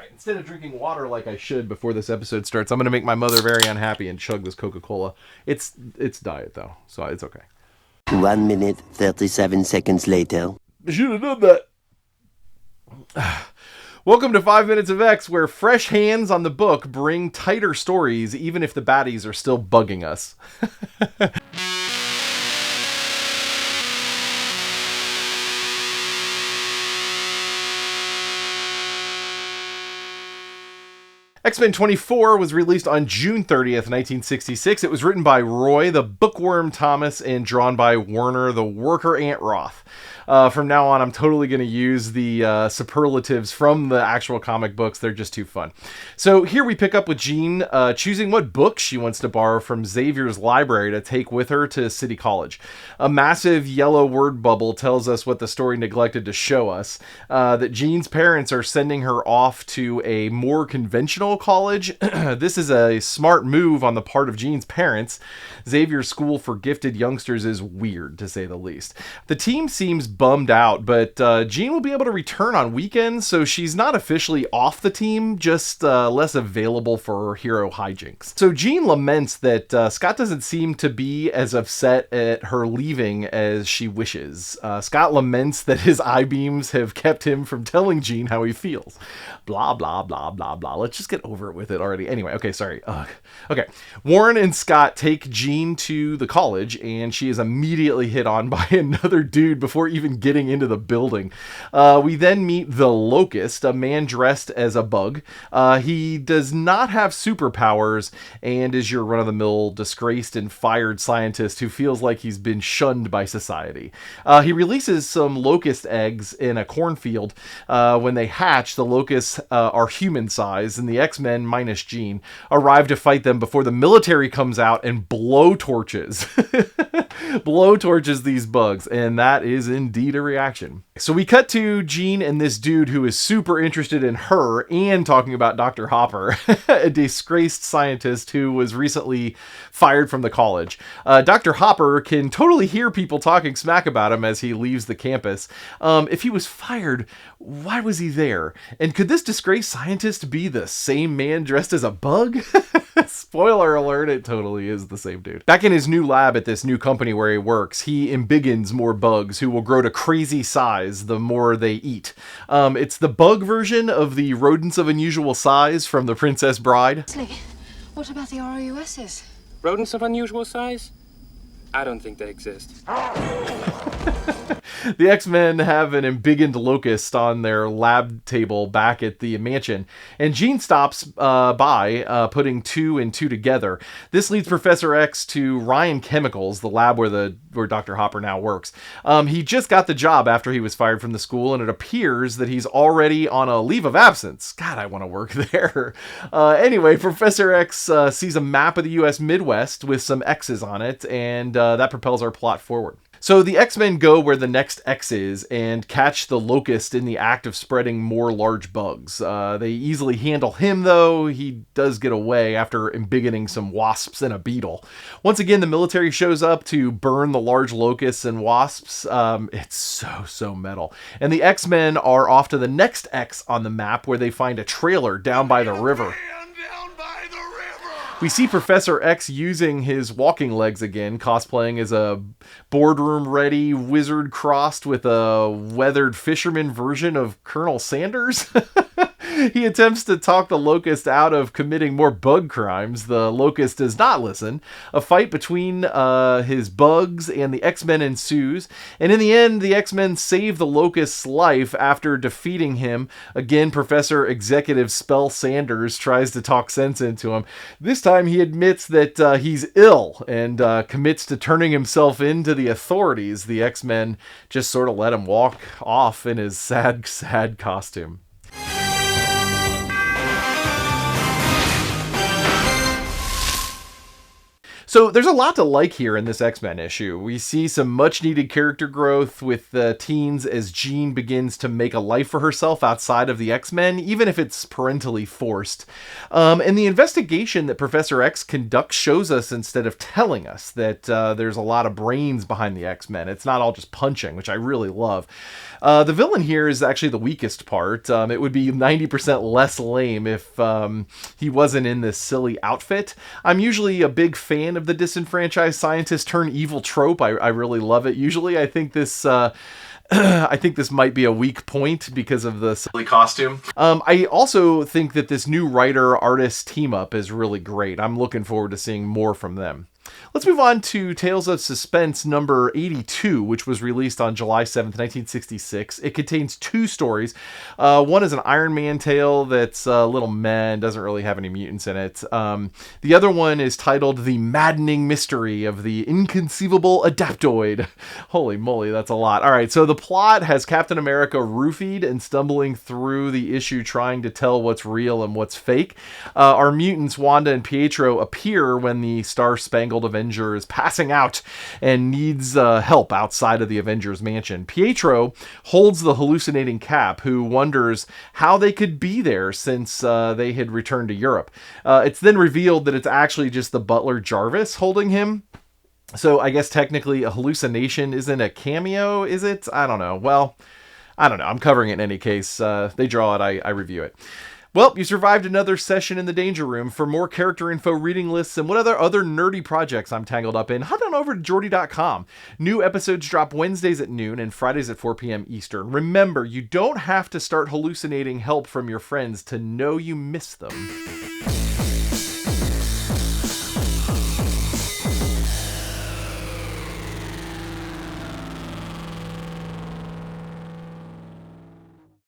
right, instead of drinking water like I should before this episode starts, I'm going to make my mother very unhappy and chug this Coca-Cola. It's diet, though, so it's okay. 1 minute, 37 seconds later. I should have done that. Welcome to 5 Minutes of X, where fresh hands on the book bring tighter stories, even if the baddies are still bugging us. X-Men 24 was released on June 30th, 1966. It was written by Roy the Bookworm Thomas and drawn by Werner the Worker Ant Roth. From now on, I'm totally going to use the superlatives from the actual comic books. They're just too fun. So here we pick up with Jean choosing what book she wants to borrow from Xavier's library to take with her to City College. A massive yellow word bubble tells us what the story neglected to show us, that Jean's parents are sending her off to a more conventional college. This is a smart move on the part of Jean's parents. Xavier's school for gifted youngsters is weird, to say the least. The team seems bummed out, but Jean will be able to return on weekends, so she's not officially off the team, just less available for hero hijinks. So Jean laments that Scott doesn't seem to be as upset at her leaving as she wishes. Scott laments that his I-beams have kept him from telling Jean how he feels. Blah, blah, blah, blah, blah. Let's just get over it with it already. Anyway, okay, sorry. Okay. Warren and Scott take Jean to the college, and she is immediately hit on by another dude before even getting into the building. We then meet the Locust, a man dressed as a bug. He does not have superpowers and is your run-of-the-mill disgraced and fired scientist who feels like he's been shunned by society. He releases some locust eggs in a cornfield. When they hatch, the locusts are human-sized, and the X-Men, minus Jean, arrive to fight them before the military comes out and blowtorches these bugs, and that is indeed a reaction. So we cut to Jean and this dude who is super interested in her and talking about Dr. Hopper, a disgraced scientist who was recently fired from the college. Dr. Hopper can totally hear people talking smack about him as he leaves the campus. If he was fired, why was he there? And could this disgraced scientist be the same man dressed as a bug? Spoiler alert, it totally is the same dude. Back in his new lab at this new company where he works, he embiggens more bugs who will grow to crazy size the more they eat. It's the bug version of the rodents of unusual size from The Princess Bride. What about the ROUSs? Rodents of unusual size? I don't think they exist. The X-Men have an embiggened locust on their lab table back at the mansion, and Jean stops by, putting 2 and 2 together. This leads Professor X to Ryan Chemicals, the lab where Dr. Hopper now works. He just got the job after he was fired from the school, and it appears that he's already on a leave of absence. God, I want to work there. Anyway, Professor X sees a map of the U.S. Midwest with some X's on it, and that propels our plot forward. So the X-Men go where the next X is and catch the Locust in the act of spreading more large bugs. They easily handle him, though. He does get away after embiggening some wasps and a beetle. Once again, the military shows up to burn the large locusts and wasps. It's so metal. And the X-Men are off to the next X on the map where they find a trailer down by the river. We see Professor X using his walking legs again, cosplaying as a boardroom-ready wizard crossed with a weathered fisherman version of Colonel Sanders. He attempts to talk the Locust out of committing more bug crimes. The Locust does not listen. A fight between his bugs and the X-Men ensues, and in the end, the X-Men save the Locust's life after defeating him. Again, Professor Executive Spell-Sanders tries to talk sense into him. This time, he admits that he's ill and commits to turning himself into the authorities. The X-Men just sort of let him walk off in his sad costume. So there's a lot to like here in this X-Men issue. We see some much needed character growth with the teens as Jean begins to make a life for herself outside of the X-Men, even if it's parentally forced. And the investigation that Professor X conducts shows us, instead of telling us, that there's a lot of brains behind the X-Men. It's not all just punching, which I really love. The villain here is actually the weakest part. It would be 90% less lame if he wasn't in this silly outfit. I'm usually a big fan of the disenfranchised scientist turn evil trope. I really love it. Usually I think this I think this might be a weak point because of the silly costume. I also think that this new writer-artist team-up is really great. I'm looking forward to seeing more from them. Let's move on to Tales of Suspense number 82, which was released on July 7th, 1966. It contains 2 stories. One is an Iron Man tale that's a little meh and doesn't really have any mutants in it. The other one is titled The Maddening Mystery of the Inconceivable Adaptoid. Holy moly, that's a lot. All right, so the plot has Captain America roofied and stumbling through the issue trying to tell what's real and what's fake. Our mutants, Wanda and Pietro, appear when the Star-Spangled Avenger is passing out and needs help outside of the Avengers mansion. Pietro holds the hallucinating Cap, who wonders how they could be there since they had returned to Europe. It's then revealed that it's actually just the butler Jarvis holding him. So I guess technically a hallucination isn't a cameo, is it? I don't know. Well, I don't know. I'm covering it in any case. They draw it, I review it. Well, you survived another session in the Danger Room. For more character info, reading lists, and what other nerdy projects I'm tangled up in, head on over to Jordy.com. New episodes drop Wednesdays at noon and Fridays at 4 p.m. Eastern. Remember, you don't have to start hallucinating help from your friends to know you miss them.